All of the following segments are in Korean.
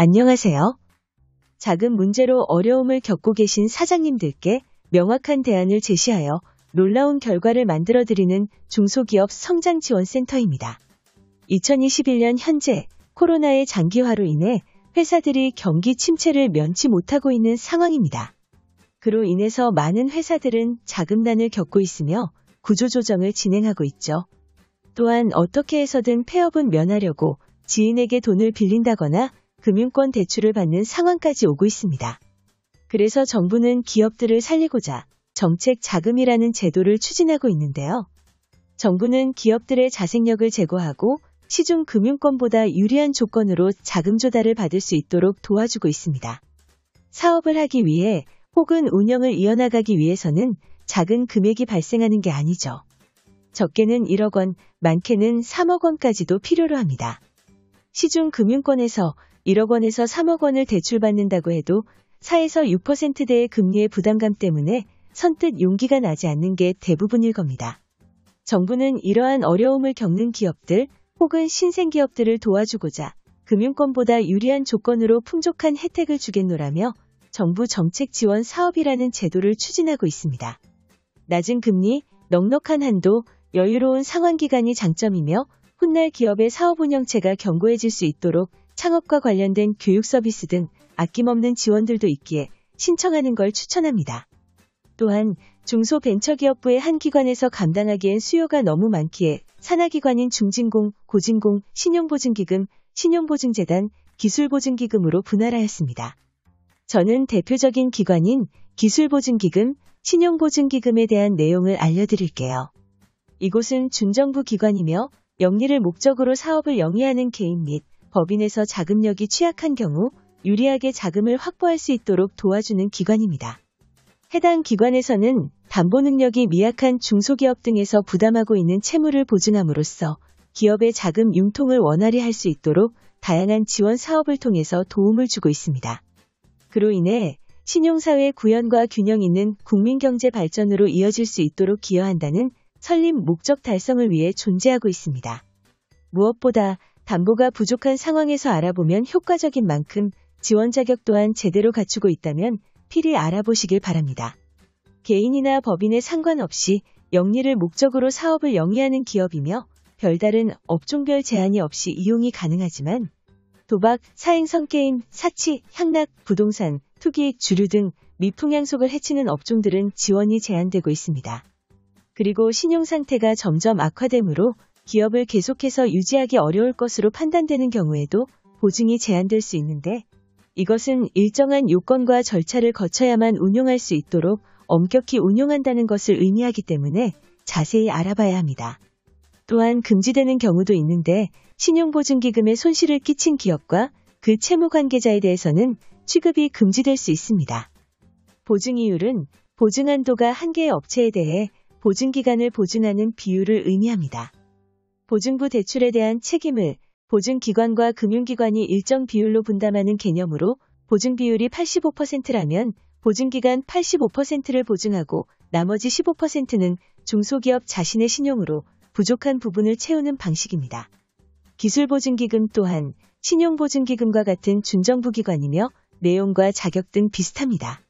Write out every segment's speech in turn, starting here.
안녕하세요. 자금 문제로 어려움을 겪고 계신 사장님들께 명확한 대안을 제시하여 놀라운 결과를 만들어드리는 중소기업 성장지원센터입니다. 2021년 현재 코로나의 장기화로 인해 회사들이 경기 침체를 면치 못하고 있는 상황입니다. 그로 인해서 많은 회사들은 자금난을 겪고 있으며 구조조정을 진행하고 있죠. 또한 어떻게 해서든 폐업은 면하려고 지인에게 돈을 빌린다거나 금융권 대출을 받는 상황까지 오고 있습니다. 그래서 정부는 기업들을 살리고자 정책 자금이라는 제도를 추진하고 있는데요. 정부는 기업들의 자생력을 제고하고 시중 금융권보다 유리한 조건으로 자금 조달을 받을 수 있도록 도와주고 있습니다. 사업을 하기 위해 혹은 운영을 이어나가기 위해서는 작은 금액이 발생하는 게 아니죠. 적게는 1억 원, 많게는 3억 원까지도 필요로 합니다. 시중 금융권에서 1억 원에서 3억 원을 대출받는다고 해도 4에서 6%대의 금리의 부담감 때문에 선뜻 용기가 나지 않는 게 대부분일 겁니다. 정부는 이러한 어려움을 겪는 기업들 혹은 신생기업들을 도와주고자 금융권보다 유리한 조건으로 풍족한 혜택을 주겠노라며 정부 정책 지원 사업이라는 제도를 추진하고 있습니다. 낮은 금리, 넉넉한 한도, 여유로운 상환기간이 장점이며 훗날 기업의 사업 운영체가 견고해질 수 있도록 창업과 관련된 교육 서비스 등 아낌없는 지원들도 있기에 신청하는 걸 추천합니다. 또한 중소벤처기업부의 한 기관에서 감당하기엔 수요가 너무 많기에 산하기관인 중진공, 고진공, 신용보증기금, 신용보증재단, 기술보증기금으로 분할하였습니다. 저는 대표적인 기관인 기술보증기금, 신용보증기금에 대한 내용을 알려드릴게요. 이곳은 준정부 기관이며 영리를 목적으로 사업을 영위하는 개인 및 법인에서 자금력이 취약한 경우 유리하게 자금을 확보할 수 있도록 도와주는 기관입니다. 해당 기관에서는 담보 능력이 미약한 중소기업 등에서 부담하고 있는 채무를 보증함으로써 기업의 자금 융통을 원활히 할 수 있도록 다양한 지원 사업을 통해서 도움을 주고 있습니다. 그로 인해 신용사회 구현과 균형 있는 국민경제 발전으로 이어질 수 있도록 기여한다는 설립 목적 달성을 위해 존재하고 있습니다. 무엇보다 담보가 부족한 상황에서 알아보면 효과적인 만큼 지원 자격 또한 제대로 갖추고 있다면 필히 알아보시길 바랍니다. 개인이나 법인에 상관없이 영리를 목적으로 사업을 영위하는 기업이며 별다른 업종별 제한이 없이 이용이 가능하지만 도박, 사행성 게임, 사치, 향락, 부동산, 투기, 주류 등 미풍양속을 해치는 업종들은 지원이 제한되고 있습니다. 그리고 신용 상태가 점점 악화되므로 기업을 계속해서 유지하기 어려울 것으로 판단되는 경우에도 보증이 제한될 수 있는데 이것은 일정한 요건과 절차를 거쳐야만 운용할 수 있도록 엄격히 운용한다는 것을 의미하기 때문에 자세히 알아봐야 합니다. 또한 금지되는 경우도 있는데 신용보증기금에 손실을 끼친 기업과 그 채무 관계자에 대해서는 취급이 금지될 수 있습니다. 보증이율은 보증한도가 한 개의 업체에 대해 보증기간을 보증하는 비율을 의미합니다. 보증부 대출에 대한 책임을 보증기관과 금융기관이 일정 비율로 분담하는 개념으로 보증비율이 85%라면 보증기간 85%를 보증하고 나머지 15%는 중소기업 자신의 신용으로 부족한 부분을 채우는 방식입니다. 기술보증기금 또한 신용보증기금과 같은 준정부기관이며 내용과 자격 등 비슷합니다.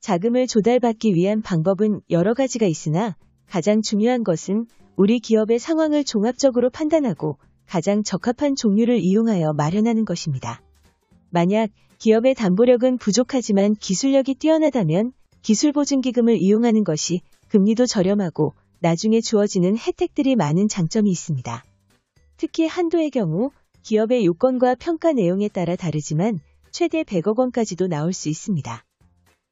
자금을 조달받기 위한 방법은 여러 가지가 있으나 가장 중요한 것은 우리 기업의 상황을 종합적으로 판단하고 가장 적합한 종류를 이용하여 마련하는 것입니다. 만약 기업의 담보력은 부족하지만 기술력이 뛰어나다면 기술보증기금을 이용하는 것이 금리도 저렴하고 나중에 주어지는 혜택들이 많은 장점이 있습니다. 특히 한도의 경우 기업의 요건과 평가 내용에 따라 다르지만 최대 100억 원까지도 나올 수 있습니다.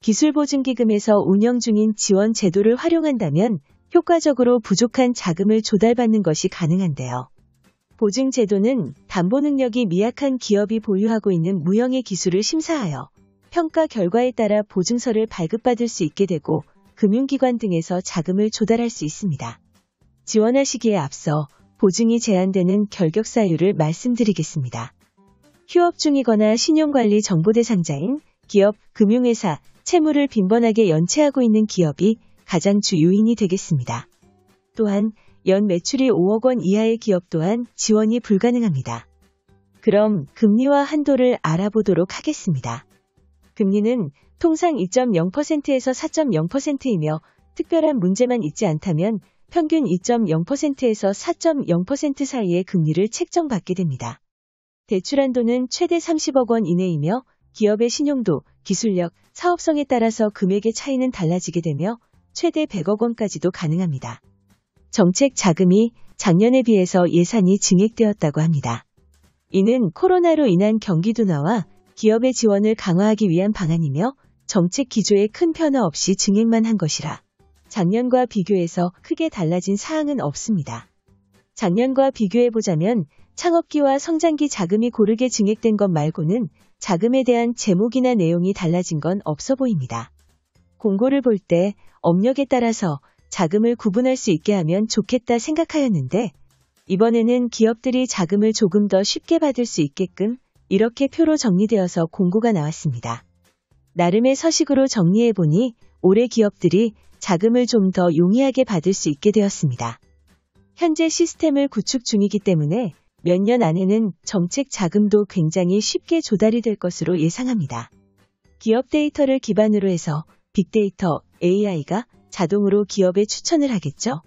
기술보증기금에서 운영 중인 지원 제도를 활용한다면 효과적으로 부족한 자금을 조달받는 것이 가능한데요. 보증제도는 담보 능력이 미약한 기업이 보유하고 있는 무형의 기술을 심사하여 평가 결과에 따라 보증서를 발급받을 수 있게 되고 금융기관 등에서 자금을 조달할 수 있습니다. 지원하시기에 앞서 보증이 제한되는 결격 사유를 말씀드리겠습니다. 휴업 중이거나 신용관리 정보 대상자인 기업, 금융회사, 채무를 빈번하게 연체하고 있는 기업이 가장 주 요인이 되겠습니다. 또한 연 매출이 5억 원 이하의 기업 또한 지원이 불가능합니다. 그럼 금리와 한도를 알아보도록 하겠습니다. 금리는 통상 2.0%에서 4.0%이며 특별한 문제만 있지 않다면 평균 2.0%에서 4.0% 사이의 금리를 책정받게 됩니다. 대출 한도는 최대 30억 원 이내이며 기업의 신용도, 기술력, 사업성에 따라서 금액의 차이는 달라지게 되며 최대 100억 원까지도 가능합니다. 정책 자금이 작년에 비해서 예산이 증액되었다고 합니다. 이는 코로나로 인한 경기 둔화와 기업의 지원을 강화하기 위한 방안이며 정책 기조에 큰 변화 없이 증액만 한 것이라 작년과 비교해서 크게 달라진 사항은 없습니다. 작년과 비교해보자면 창업기와 성장기 자금이 고르게 증액된 것 말고는 자금에 대한 제목이나 내용이 달라진 건 없어 보입니다. 공고를 볼 때 업력에 따라서 자금을 구분할 수 있게 하면 좋겠다 생각하였는데 이번에는 기업들이 자금을 조금 더 쉽게 받을 수 있게끔 이렇게 표로 정리되어서 공고가 나왔습니다. 나름의 서식으로 정리해보니 올해 기업들이 자금을 좀 더 용이하게 받을 수 있게 되었습니다. 현재 시스템을 구축 중이기 때문에 몇 년 안에는 정책 자금도 굉장히 쉽게 조달이 될 것으로 예상합니다. 기업 데이터를 기반으로 해서 빅데이터, AI가 자동으로 기업에 추천을 하겠죠?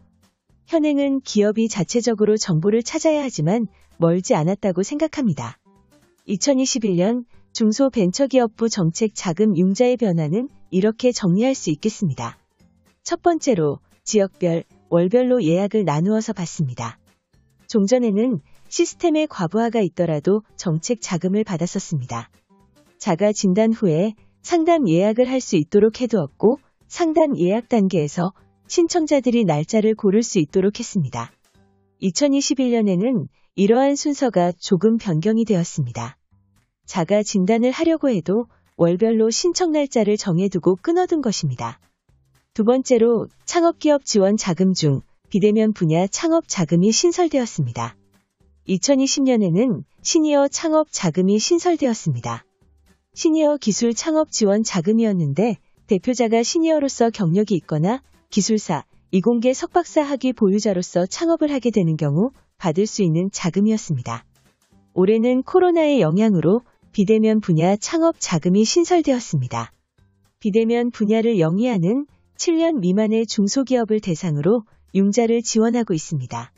현행은 기업이 자체적으로 정보를 찾아야 하지만 멀지 않았다고 생각합니다. 2021년 중소벤처기업부 정책 자금 융자의 변화는 이렇게 정리할 수 있겠습니다. 첫 번째로 지역별, 월별로 예약을 나누어서 봤습니다. 종전에는 시스템에 과부하가 있더라도 정책 자금을 받았었습니다. 자가 진단 후에 상담 예약을 할 수 있도록 해두었고 상담 예약 단계에서 신청자들이 날짜를 고를 수 있도록 했습니다. 2021년에는 이러한 순서가 조금 변경이 되었습니다. 자가 진단을 하려고 해도 월별로 신청 날짜를 정해두고 끊어둔 것입니다. 두 번째로 창업기업 지원 자금 중 비대면 분야 창업 자금이 신설되었습니다. 2020년에는 시니어 창업 자금이 신설되었습니다. 시니어 기술 창업 지원 자금이었는데 대표자가 시니어로서 경력이 있거나 기술사, 이공계 석박사 학위 보유자로서 창업을 하게 되는 경우 받을 수 있는 자금이었습니다. 올해는 코로나의 영향으로 비대면 분야 창업 자금이 신설되었습니다. 비대면 분야를 영위하는 7년 미만의 중소기업을 대상으로 융자를 지원하고 있습니다.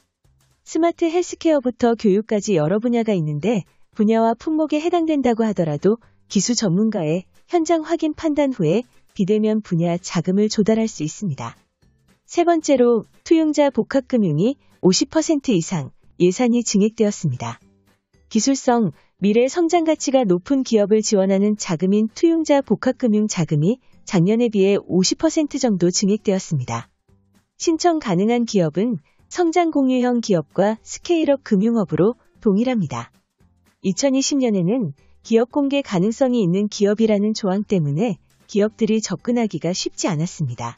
스마트 헬스케어부터 교육까지 여러 분야가 있는데 분야와 품목에 해당된다고 하더라도 기수 전문가의 현장 확인 판단 후에 비대면 분야 자금을 조달할 수 있습니다. 세 번째로 투융자 복합금융이 50% 이상 예산이 증액되었습니다. 기술성, 미래 성장 가치가 높은 기업을 지원하는 자금인 투융자 복합금융 자금이 작년에 비해 50% 정도 증액되었습니다. 신청 가능한 기업은 성장 공유형 기업과 스케일업 금융업으로 동일합니다. 2020년에는 기업 공개 가능성이 있는 기업이라는 조항 때문에 기업들이 접근하기가 쉽지 않았습니다.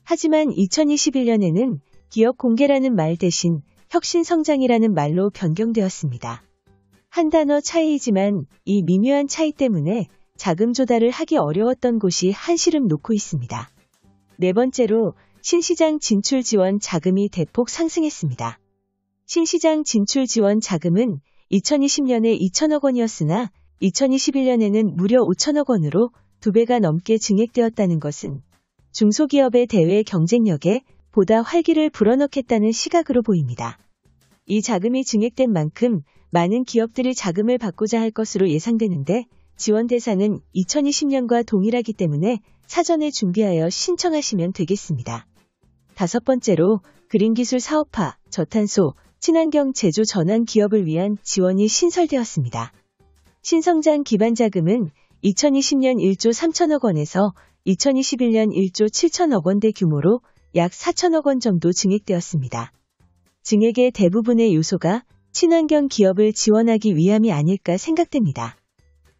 하지만 2021년에는 기업 공개라는 말 대신 혁신성장이라는 말로 변경되었습니다. 한 단어 차이이지만 이 미묘한 차이 때문에 자금 조달을 하기 어려웠던 곳이 한시름 놓고 있습니다. 네 번째로 신시장 진출 지원 자금이 대폭 상승했습니다. 신시장 진출 지원 자금은 2020년에 2천억 원이었으나 2021년에는 무려 5천억 원으로 2배가 넘게 증액되었다는 것은 중소기업의 대외 경쟁력에 보다 활기를 불어넣겠다는 시각으로 보입니다. 이 자금이 증액된 만큼 많은 기업들이 자금을 받고자 할 것으로 예상되는데 지원 대상은 2020년과 동일하기 때문에 사전에 준비하여 신청하시면 되겠습니다. 다섯 번째로 그린기술 사업화, 저탄소, 친환경 제조 전환 기업을 위한 지원이 신설되었습니다. 신성장 기반 자금은 2020년 1조 3천억 원에서 2021년 1조 7천억 원대 규모로 약 4천억 원 정도 증액되었습니다. 증액의 대부분의 요소가 친환경 기업을 지원하기 위함이 아닐까 생각됩니다.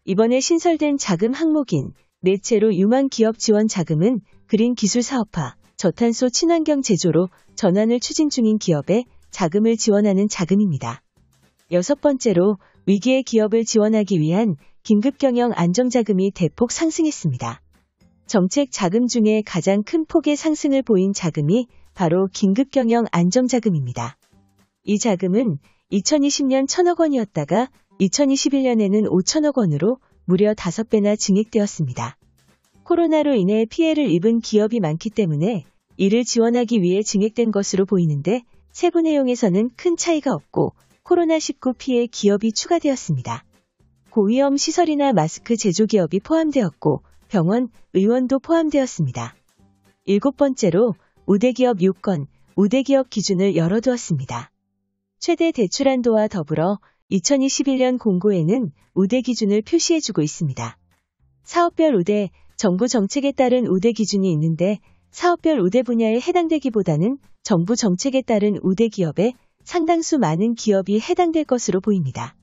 이번에 신설된 자금 항목인 넷째로 유망 기업 지원 자금은 그린 기술 사업화, 저탄소 친환경 제조로 전환을 추진 중인 기업에 자금을 지원하는 자금입니다. 여섯 번째로 위기의 기업을 지원하기 위한 긴급경영 안정자금이 대폭 상승했습니다. 정책 자금 중에 가장 큰 폭의 상승을 보인 자금이 바로 긴급경영 안정자금입니다. 이 자금은 2020년 1천억 원이었다가 2021년에는 5천억 원으로 무려 5배나 증액되었습니다. 코로나로 인해 피해를 입은 기업이 많기 때문에 이를 지원하기 위해 증액된 것으로 보이는데 세부 내용에서는 큰 차이가 없고 코로나19 피해 기업이 추가되었습니다. 고위험 시설이나 마스크 제조기업이 포함되었고 병원, 의원도 포함되었습니다. 7번째로 우대기업 요건, 우대기업 기준을 열어두었습니다. 최대 대출 한도와 더불어 2021년 공고에는 우대 기준을 표시해주고 있습니다. 사업별 우대, 정부 정책에 따른 우대 기준이 있는데 사업별 우대 분야에 해당되기보다는 정부 정책에 따른 우대 기업에 상당수 많은 기업이 해당될 것으로 보입니다.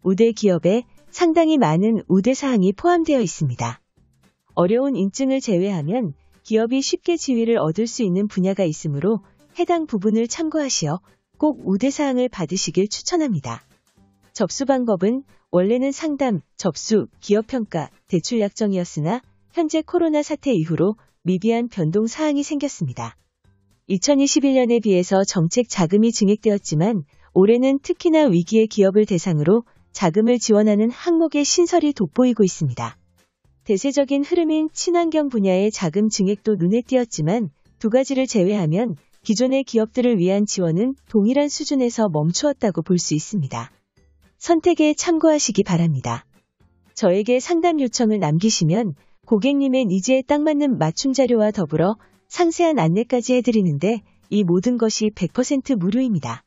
우대 기업에 상당히 많은 우대 사항이 포함되어 있습니다. 어려운 인증을 제외하면 기업이 쉽게 지위를 얻을 수 있는 분야가 있으므로 해당 부분을 참고하시어 꼭 우대 사항을 받으시길 추천합니다. 접수 방법은 원래는 상담, 접수, 기업평가, 대출 약정이었으나 현재 코로나 사태 이후로 미비한 변동 사항이 생겼습니다. 2021년에 비해서 정책 자금이 증액되었지만 올해는 특히나 위기의 기업을 대상으로 자금을 지원하는 항목의 신설이 돋보이고 있습니다. 대세적인 흐름인 친환경 분야의 자금 증액도 눈에 띄었지만 두 가지를 제외하면 기존의 기업들을 위한 지원은 동일한 수준에서 멈추었다고 볼 수 있습니다. 선택에 참고하시기 바랍니다. 저에게 상담 요청을 남기시면 고객님의 니즈에 딱 맞는 맞춤 자료와 더불어 상세한 안내까지 해드리는데 이 모든 것이 100% 무료입니다.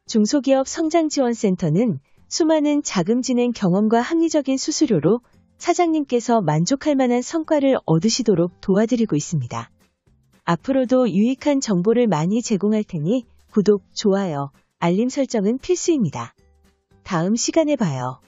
중소기업 성장지원센터는 수많은 자금 진행 경험과 합리적인 수수료로 사장님께서 만족할 만한 성과를 얻으시도록 도와드리고 있습니다. 앞으로도 유익한 정보를 많이 제공할 테니 구독, 좋아요, 알림 설정은 필수입니다. 다음 시간에 봐요.